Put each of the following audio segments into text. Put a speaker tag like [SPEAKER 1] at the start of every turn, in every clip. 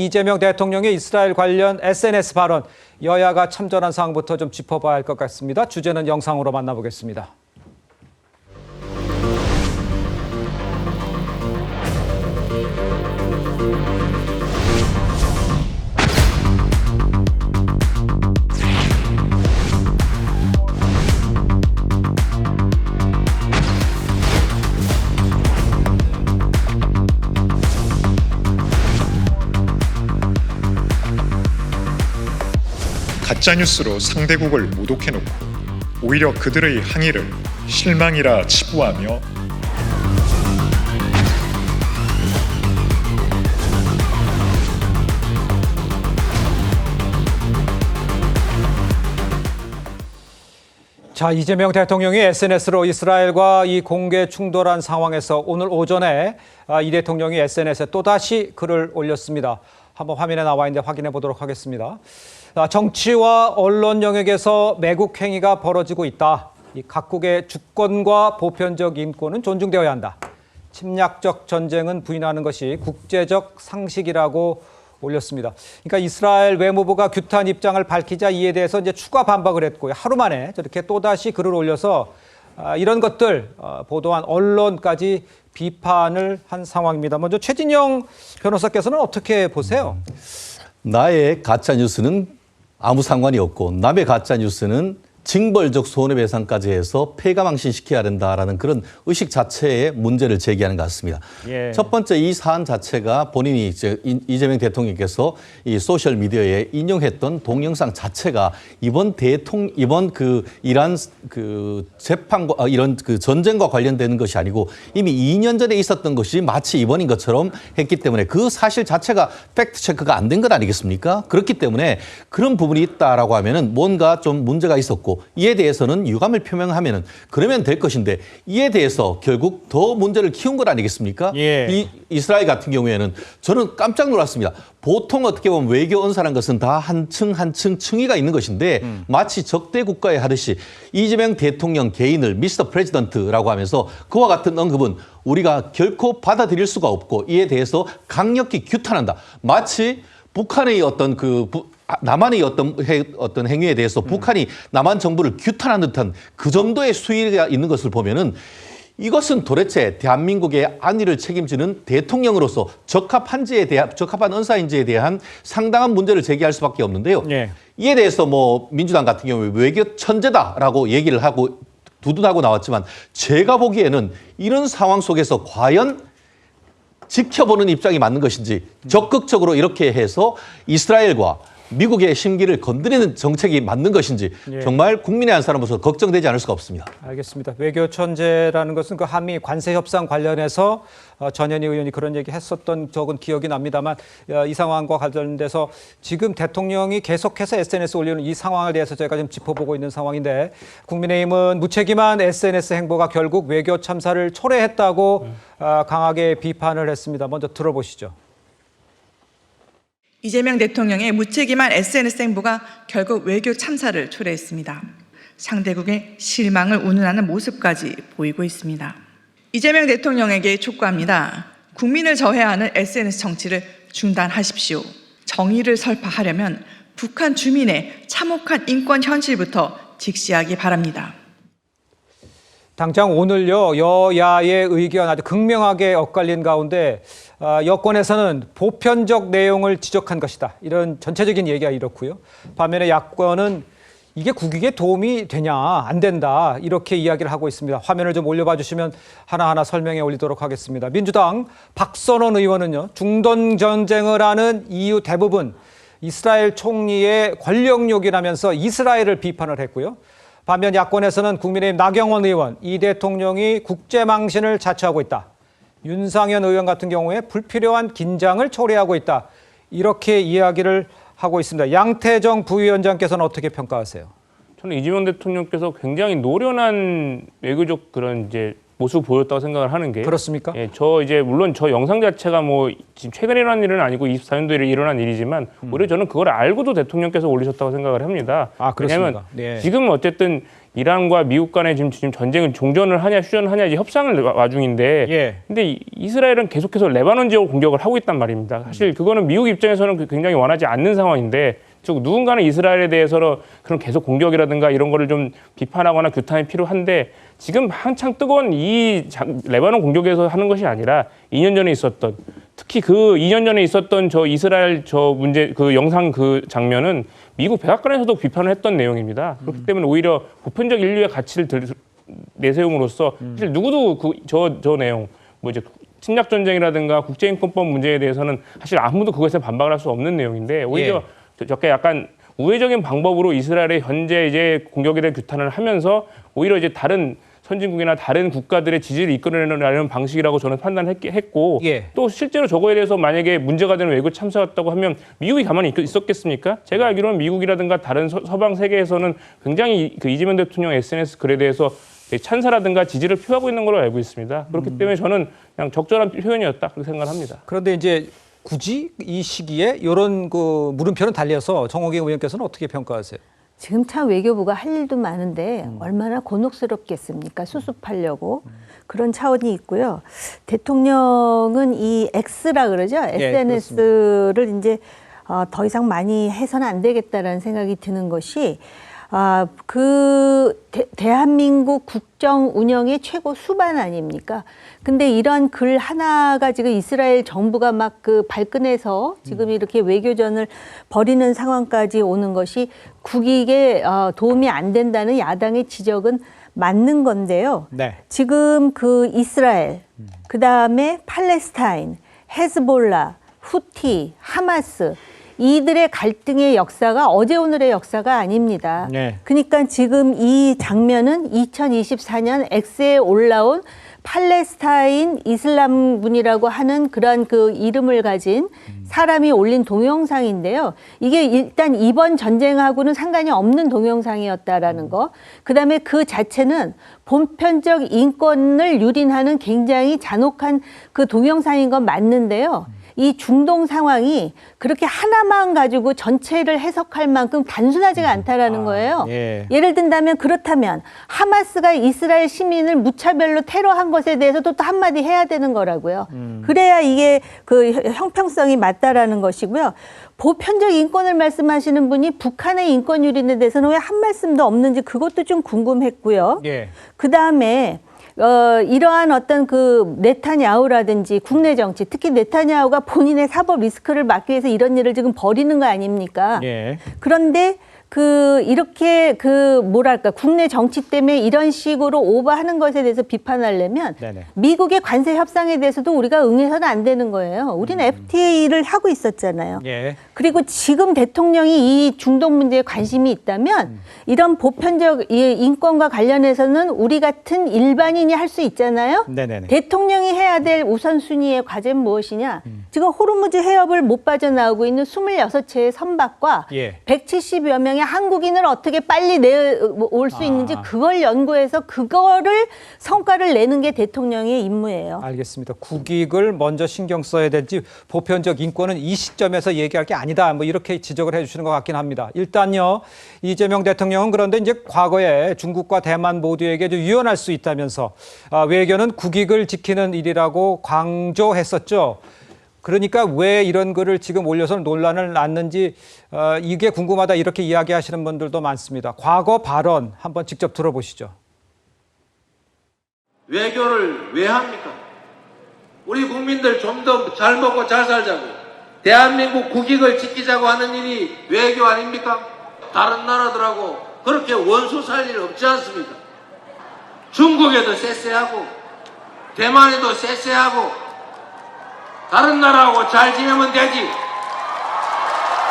[SPEAKER 1] 이재명 대통령의 이스라엘 관련 SNS 발언, 여야가 참전한 상황부터 좀 짚어봐야 할 것 같습니다. 주제는 영상으로 만나보겠습니다.
[SPEAKER 2] 가짜뉴스로 상대국을 모독해놓고 오히려 그들의 항의를 실망이라 치부하며
[SPEAKER 1] 자, 이재명 대통령이 SNS로 이스라엘과 이 공개 충돌한 상황에서 오늘 오전에 이 대통령이 SNS에 또다시 글을 올렸습니다. 한번 화면에 나와 있는데 확인해 보도록 하겠습니다. 정치와 언론 영역에서 매국 행위가 벌어지고 있다. 이 각국의 주권과 보편적 인권은 존중되어야 한다. 침략적 전쟁은 부인하는 것이 국제적 상식이라고 올렸습니다. 그러니까 이스라엘 외무부가 규탄 입장을 밝히자 이에 대해서 이제 추가 반박을 했고요. 하루 만에 저렇게 또다시 글을 올려서 이런 것들 보도한 언론까지 비판을 한 상황입니다. 먼저 최진영 변호사께서는 어떻게 보세요?
[SPEAKER 3] 나의 가짜뉴스는 아무 상관이 없고 남의 가짜뉴스는 징벌적 손해배상까지 해서 폐가망신시켜야 된다라는 그런 의식 자체의 문제를 제기하는 것 같습니다.
[SPEAKER 1] 예.
[SPEAKER 3] 첫 번째 이 사안 자체가 본인이 이재명 대통령께서 이 소셜 미디어에 인용했던 동영상 자체가 이번 그 이란 그 재판과 이런 그 전쟁과 관련되는 것이 아니고 이미 2년 전에 있었던 것이 마치 이번인 것처럼 했기 때문에 그 사실 자체가 팩트 체크가 안 된 것 아니겠습니까? 그렇기 때문에 그런 부분이 있다라고 하면은 뭔가 좀 문제가 있었고 이에 대해서는 유감을 표명하면은 그러면 될 것인데 이에 대해서 결국 더 문제를 키운 것 아니겠습니까?
[SPEAKER 1] 예.
[SPEAKER 3] 이 이스라엘 같은 경우에는 저는 깜짝 놀랐습니다. 보통 어떻게 보면 외교 언사라는 것은 다 한 층 층위가 있는 것인데 마치 적대 국가에 하듯이 이재명 대통령 개인을 미스터 프레지던트라고 하면서 그와 같은 언급은 우리가 결코 받아들일 수가 없고 이에 대해서 강력히 규탄한다. 마치 북한의 어떤 남한의 어떤 행위에 대해서 북한이 남한 정부를 규탄하는 듯한 그 정도의 수위가 있는 것을 보면은 이것은 도대체 대한민국의 안위를 책임지는 대통령으로서 적합한 언사인지에 대한 상당한 문제를 제기할 수밖에 없는데요.
[SPEAKER 1] 예.
[SPEAKER 3] 이에 대해서 뭐 민주당 같은 경우에 외교 천재다라고 얘기를 하고 두둔하고 나왔지만 제가 보기에는 이런 상황 속에서 과연 지켜보는 입장이 맞는 것인지 적극적으로 이렇게 해서 이스라엘과 미국의 심기를 건드리는 정책이 맞는 것인지
[SPEAKER 1] 예.
[SPEAKER 3] 정말 국민의 한 사람으로서 걱정되지 않을 수가 없습니다.
[SPEAKER 1] 알겠습니다. 외교 천재라는 것은 그 한미 관세 협상 관련해서 전현희 의원이 그런 얘기 했었던 적은 기억이 납니다만 이 상황과 관련돼서 지금 대통령이 계속해서 SNS 올리는 이 상황에 대해서 저희가 지금 짚어보고 있는 상황인데 국민의힘은 무책임한 SNS 행보가 결국 외교 참사를 초래했다고 강하게 비판을 했습니다. 먼저 들어보시죠.
[SPEAKER 4] 이재명 대통령의 무책임한 SNS 행보가 결국 외교 참사를 초래했습니다. 상대국의 실망을 운운하는 모습까지 보이고 있습니다. 이재명 대통령에게 촉구합니다. 국민을 저해하는 SNS 정치를 중단하십시오. 정의를 설파하려면 북한 주민의 참혹한 인권 현실부터 직시하기 바랍니다.
[SPEAKER 1] 당장 오늘요, 여야의 의견 아주 극명하게 엇갈린 가운데 여권에서는 보편적 내용을 지적한 것이다. 이런 전체적인 얘기가 이렇고요. 반면에 야권은 이게 국익에 도움이 되냐, 안 된다. 이렇게 이야기를 하고 있습니다. 화면을 좀 올려봐 주시면 하나하나 설명해 올리도록 하겠습니다. 민주당 박선원 의원은요, 중동 전쟁을 하는 이유 대부분 이스라엘 총리의 권력욕이라면서 이스라엘을 비판을 했고요. 반면 야권에서는 국민의힘 나경원 의원, 이 대통령이 국제망신을 자처하고 있다. 윤상현 의원 같은 경우에 불필요한 긴장을 초래하고 있다. 이렇게 이야기를 하고 있습니다. 양태정 부위원장께서는 어떻게 평가하세요?
[SPEAKER 5] 저는 이재명 대통령께서 굉장히 노련한 외교적 그런 이제 모습을 보였다고 생각을 하는 게
[SPEAKER 1] 그렇습니까?
[SPEAKER 5] 예, 저 이제 물론 저 영상 자체가 뭐 지금 최근에 일어난 일은 아니고 24년도에 일어난 일이지만 오히려 저는 그걸 알고도 대통령께서 올리셨다고 생각을 합니다.
[SPEAKER 1] 아, 그렇습니까?
[SPEAKER 5] 왜냐하면
[SPEAKER 1] 네.
[SPEAKER 5] 지금 어쨌든 이란과 미국 간에 지금 전쟁을 종전을 하냐 휴전을 하냐 이제 협상을 와중인데
[SPEAKER 1] 예.
[SPEAKER 5] 근데 이스라엘은 계속해서 레바논 지역을 공격을 하고 있단 말입니다. 사실 그거는 미국 입장에서는 굉장히 원하지 않는 상황인데 즉 누군가는 이스라엘에 대해서는 그런 계속 공격이라든가 이런 거를 좀 비판하거나 규탄이 필요한데 지금 한창 뜨거운 레바논 공격에서 하는 것이 아니라 2년 전에 있었던 특히 그 2년 전에 있었던 저 이스라엘 저 문제 그 영상 그 장면은 미국 백악관에서도 비판을 했던 내용입니다. 그렇기 때문에 오히려 보편적 인류의 가치를 내세움으로써 사실 누구도 저 내용 뭐 이제 침략 전쟁이라든가 국제인권법 문제에 대해서는 사실 아무도 그것에 반박을 할 수 없는 내용인데 오히려 저게 약간 우회적인 방법으로 이스라엘의 현재 이제 공격에 대한 규탄을 하면서 오히려 이제 다른 선진국이나 다른 국가들의 지지를 이끌어내는 방식이라고 저는 판단했고
[SPEAKER 1] 예.
[SPEAKER 5] 또 실제로 저거에 대해서 만약에 문제가 되는 외교 참사였다고 하면 미국이 가만히 있었겠습니까? 제가 알기로는 미국이라든가 다른 서방 세계에서는 굉장히 그 이재명 대통령 SNS 글에 대해서 찬사라든가 지지를 표하고 있는 걸로 알고 있습니다. 그렇기 때문에 저는 그냥 적절한 표현이었다 그렇게 생각을 합니다.
[SPEAKER 1] 그런데 이제 굳이 이 시기에 이런 그 물음표는 달려서 정호경 의원께서는 어떻게 평가하세요?
[SPEAKER 6] 지금 참 외교부가 할 일도 많은데 얼마나 곤혹스럽겠습니까? 수습하려고. 그런 차원이 있고요. 대통령은 이 X라 그러죠? SNS를 이제 더 이상 많이 해서는 안 되겠다라는 생각이 드는 것이 대한민국 국정 운영의 최고 수반 아닙니까? 근데 이런 글 하나가 지금 이스라엘 정부가 막 그 발끈해서 지금 이렇게 외교전을 벌이는 상황까지 오는 것이 국익에 도움이 안 된다는 야당의 지적은 맞는 건데요.
[SPEAKER 1] 네.
[SPEAKER 6] 지금 그 이스라엘, 그 다음에 팔레스타인, 헤즈볼라, 후티, 하마스 이들의 갈등의 역사가 어제 오늘의 역사가 아닙니다.
[SPEAKER 1] 네.
[SPEAKER 6] 그러니까 지금 이 장면은 2024년 X에 올라온 팔레스타인 이슬람군이라고 하는 그런 그 이름을 가진 사람이 올린 동영상인데요. 이게 일단 이번 전쟁하고는 상관이 없는 동영상이었다라는 거. 그다음에 그 자체는 보편적 인권을 유린하는 굉장히 잔혹한 그 동영상인 건 맞는데요. 이 중동 상황이 그렇게 하나만 가지고 전체를 해석할 만큼 단순하지가 않다라는 거예요.
[SPEAKER 1] 예.
[SPEAKER 6] 예를 든다면 그렇다면 하마스가 이스라엘 시민을 무차별로 테러한 것에 대해서도 또 한마디 해야 되는 거라고요. 그래야 이게 그 형평성이 맞다라는 것이고요. 보편적 인권을 말씀하시는 분이 북한의 인권 유린에 대해서는 왜 한 말씀도 없는지 그것도 좀 궁금했고요.
[SPEAKER 1] 예.
[SPEAKER 6] 그다음에 이러한 어떤 그 네타냐후라든지 국내 정치, 특히 네타냐후가 본인의 사법 리스크를 막기 위해서 이런 일을 지금 벌이는 거 아닙니까?
[SPEAKER 1] 예.
[SPEAKER 6] 그런데 이렇게 뭐랄까, 국내 정치 때문에 이런 식으로 오버하는 것에 대해서 비판하려면
[SPEAKER 1] 네네.
[SPEAKER 6] 미국의 관세 협상에 대해서도 우리가 응해서는 안 되는 거예요. 우리는 FTA를 하고 있었잖아요.
[SPEAKER 1] 예.
[SPEAKER 6] 그리고 지금 대통령이 이 중동 문제에 관심이 있다면 이런 보편적 인권과 관련해서는 우리 같은 일반인이 할 수 있잖아요.
[SPEAKER 1] 네네네.
[SPEAKER 6] 대통령이 해야 될 우선순위의 과제는 무엇이냐. 지금 호르무즈 해협을 못 빠져나오고 있는 26채의 선박과
[SPEAKER 1] 예.
[SPEAKER 6] 170여 명의 한국인을 어떻게 빨리 내올 수 있는지 그걸 연구해서 그거를 성과를 내는 게 대통령의 임무예요.
[SPEAKER 1] 알겠습니다. 국익을 먼저 신경 써야 될지 보편적 인권은 이 시점에서 얘기할 게 아니다. 뭐 이렇게 지적을 해주시는 것 같긴 합니다. 일단요, 이재명 대통령은 그런데 이제 과거에 중국과 대만 모두에게 좀 유연할 수 있다면서 외교는 국익을 지키는 일이라고 강조했었죠. 그러니까 왜 이런 글을 지금 올려서 논란을 낳는지 이게 궁금하다 이렇게 이야기하시는 분들도 많습니다. 과거 발언 한번 직접 들어보시죠.
[SPEAKER 7] 외교를 왜 합니까? 우리 국민들 좀 더 잘 먹고 잘 살자고 대한민국 국익을 지키자고 하는 일이 외교 아닙니까? 다른 나라들하고 그렇게 원수 살 일 없지 않습니까? 중국에도 쎄쎄하고 대만에도 쎄쎄하고 다른 나라하고 잘 지내면 되지.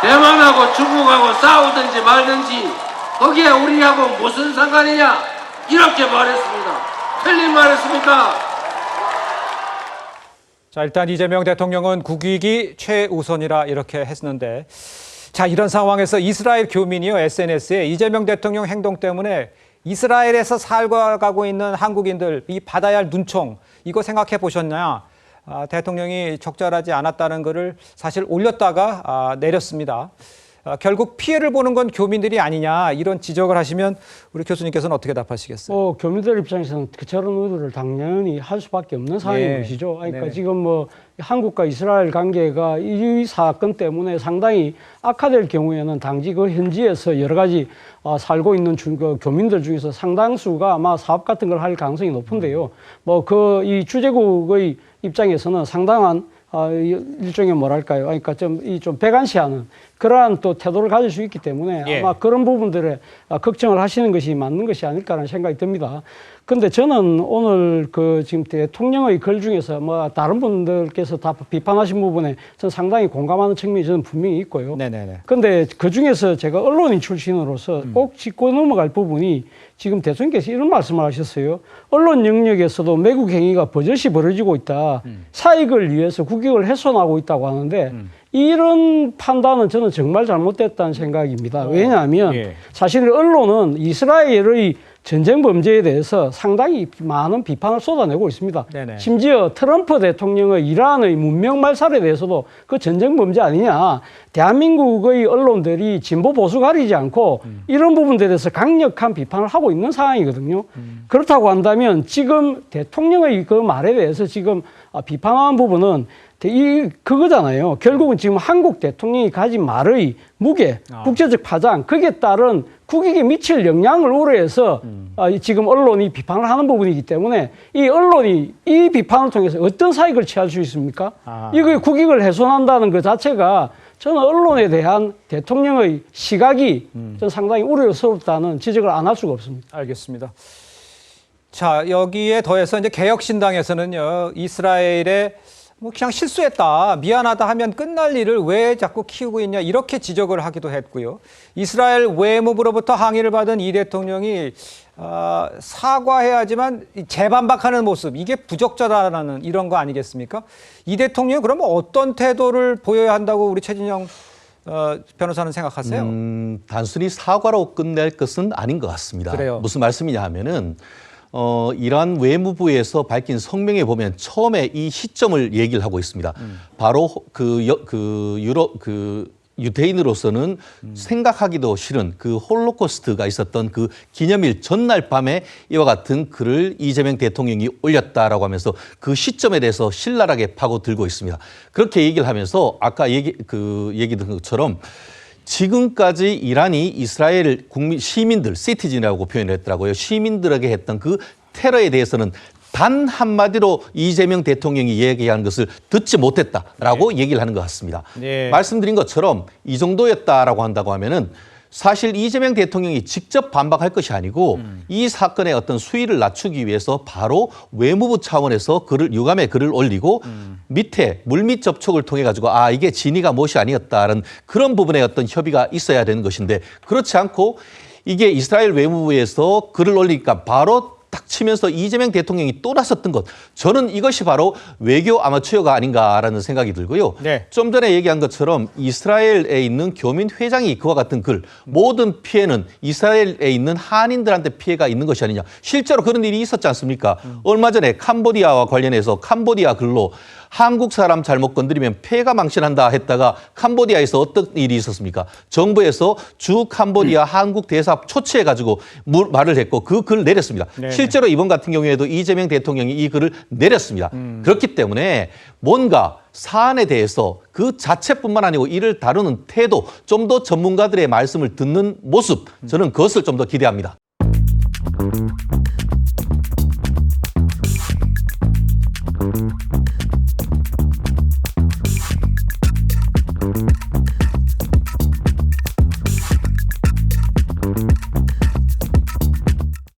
[SPEAKER 7] 대만하고 중국하고 싸우든지 말든지 거기에 우리하고 무슨 상관이냐 이렇게 말했습니다. 틀린 말했습니까?
[SPEAKER 1] 자, 일단 이재명 대통령은 국익이 최우선이라 이렇게 했는데, 자, 이런 상황에서 이스라엘 교민이요 SNS에 이재명 대통령 행동 때문에 이스라엘에서 살아가고 있는 한국인들 이 받아야 할 눈총 이거 생각해 보셨냐? 대통령이 적절하지 않았다는 것을 사실 올렸다가 내렸습니다. 결국 피해를 보는 건 교민들이 아니냐 이런 지적을 하시면 우리 교수님께서는 어떻게 답하시겠어요?
[SPEAKER 8] 교민들 입장에서는 저런 의도를 당연히 할 수밖에 없는 상황인
[SPEAKER 1] 예.
[SPEAKER 8] 것이죠. 그러니까
[SPEAKER 1] 네.
[SPEAKER 8] 지금 한국과 이스라엘 관계가 이 사건 때문에 상당히 악화될 경우에는 당시 그 현지에서 여러 가지 살고 있는 교민들 중에서 상당수가 아마 사업 같은 걸 할 가능성이 높은데요. 이 주재국의 입장에서는 상당한 일종의 뭐랄까요? 그러니까 좀 배관시하는 그러한 또 태도를 가질 수 있기 때문에
[SPEAKER 1] 예.
[SPEAKER 8] 아마 그런 부분들에 걱정을 하시는 것이 맞는 것이 아닐까라는 생각이 듭니다. 근데 저는 오늘 지금 대통령의 글 중에서 다른 분들께서 다 비판하신 부분에 저는 상당히 공감하는 측면이 저는 분명히 있고요.
[SPEAKER 1] 네네네.
[SPEAKER 8] 근데 그 중에서 제가 언론인 출신으로서 꼭 짚고 넘어갈 부분이 지금 대통령께서 이런 말씀을 하셨어요. 언론 영역에서도 매국 행위가 버젓이 벌어지고 있다. 사익을 위해서 국익을 훼손하고 있다고 하는데 이런 판단은 저는 정말 잘못됐다는 생각입니다. 왜냐하면
[SPEAKER 1] 예.
[SPEAKER 8] 사실 언론은 이스라엘의 전쟁 범죄에 대해서 상당히 많은 비판을 쏟아내고 있습니다.
[SPEAKER 1] 네네.
[SPEAKER 8] 심지어 트럼프 대통령의 이란의 문명 말살에 대해서도 그 전쟁 범죄 아니냐. 대한민국의 언론들이 진보 보수 가리지 않고 이런 부분들에 대해서 강력한 비판을 하고 있는 상황이거든요. 그렇다고 한다면 지금 대통령의 그 말에 대해서 지금 비판한 부분은 그거잖아요. 결국은 지금 한국 대통령이 가진 말의 무게, 국제적 파장, 거기에 따른 국익에 미칠 영향을 우려해서 지금 언론이 비판을 하는 부분이기 때문에 이 언론이 이 비판을 통해서 어떤 사익을 취할 수 있습니까? 이거 국익을 훼손한다는 것 자체가 저는 언론에 대한 대통령의 시각이 저는 상당히 우려스럽다는 지적을 안 할 수가 없습니다.
[SPEAKER 1] 알겠습니다. 자, 여기에 더해서 이제 개혁신당에서는요, 이스라엘에 그냥 실수했다, 미안하다 하면 끝날 일을 왜 자꾸 키우고 있냐, 이렇게 지적을 하기도 했고요. 이스라엘 외무부로부터 항의를 받은 이 대통령이 사과해야지만 재반박하는 모습, 이게 부적절하다는 이런 거 아니겠습니까? 이 대통령 그러면 어떤 태도를 보여야 한다고 우리 최진영 변호사는 생각하세요?
[SPEAKER 3] 단순히 사과로 끝낼 것은 아닌 것 같습니다.
[SPEAKER 1] 그래요.
[SPEAKER 3] 무슨 말씀이냐 하면은 이란 외무부에서 밝힌 성명에 보면 처음에 이 시점을 얘기를 하고 있습니다. 바로 유대인으로서는 생각하기도 싫은 그 홀로코스트가 있었던 그 기념일 전날 밤에 이와 같은 글을 이재명 대통령이 올렸다라고 하면서 그 시점에 대해서 신랄하게 파고들고 있습니다. 그렇게 얘기를 하면서 아까 얘기 든 것처럼 지금까지 이란이 이스라엘 시민들, 시티즌이라고 표현을 했더라고요. 시민들에게 했던 그 테러에 대해서는 단 한마디로 이재명 대통령이 얘기한 것을 듣지 못했다라고 얘기를 하는 것 같습니다.
[SPEAKER 1] 네.
[SPEAKER 3] 말씀드린 것처럼 이 정도였다라고 한다고 하면은 사실 이재명 대통령이 직접 반박할 것이 아니고 이 사건의 어떤 수위를 낮추기 위해서 바로 외무부 차원에서 유감의 글을 올리고 밑에 물밑 접촉을 통해 가지고 이게 진위가 무엇이 아니었다는 그런 부분에 어떤 협의가 있어야 되는 것인데 그렇지 않고 이게 이스라엘 외무부에서 글을 올리니까 바로 딱 치면서 이재명 대통령이 또 나섰던 것. 저는 이것이 바로 외교 아마추어가 아닌가라는 생각이 들고요.
[SPEAKER 1] 네.
[SPEAKER 3] 좀 전에 얘기한 것처럼 이스라엘에 있는 교민 회장이 그와 같은 글, 모든 피해는 이스라엘에 있는 한인들한테 피해가 있는 것이 아니냐. 실제로 그런 일이 있었지 않습니까? 얼마 전에 캄보디아와 관련해서 캄보디아 글로 한국 사람 잘못 건드리면 폐가 망신한다 했다가 캄보디아에서 어떤 일이 있었습니까? 정부에서 주 캄보디아 한국 대사 초치해가지고 말을 했고 그 글 내렸습니다.
[SPEAKER 1] 네네.
[SPEAKER 3] 실제로 이번 같은 경우에도 이재명 대통령이 이 글을 내렸습니다. 그렇기 때문에 뭔가 사안에 대해서 그 자체뿐만 아니고 이를 다루는 태도, 좀 더 전문가들의 말씀을 듣는 모습, 저는 그것을 좀 더 기대합니다.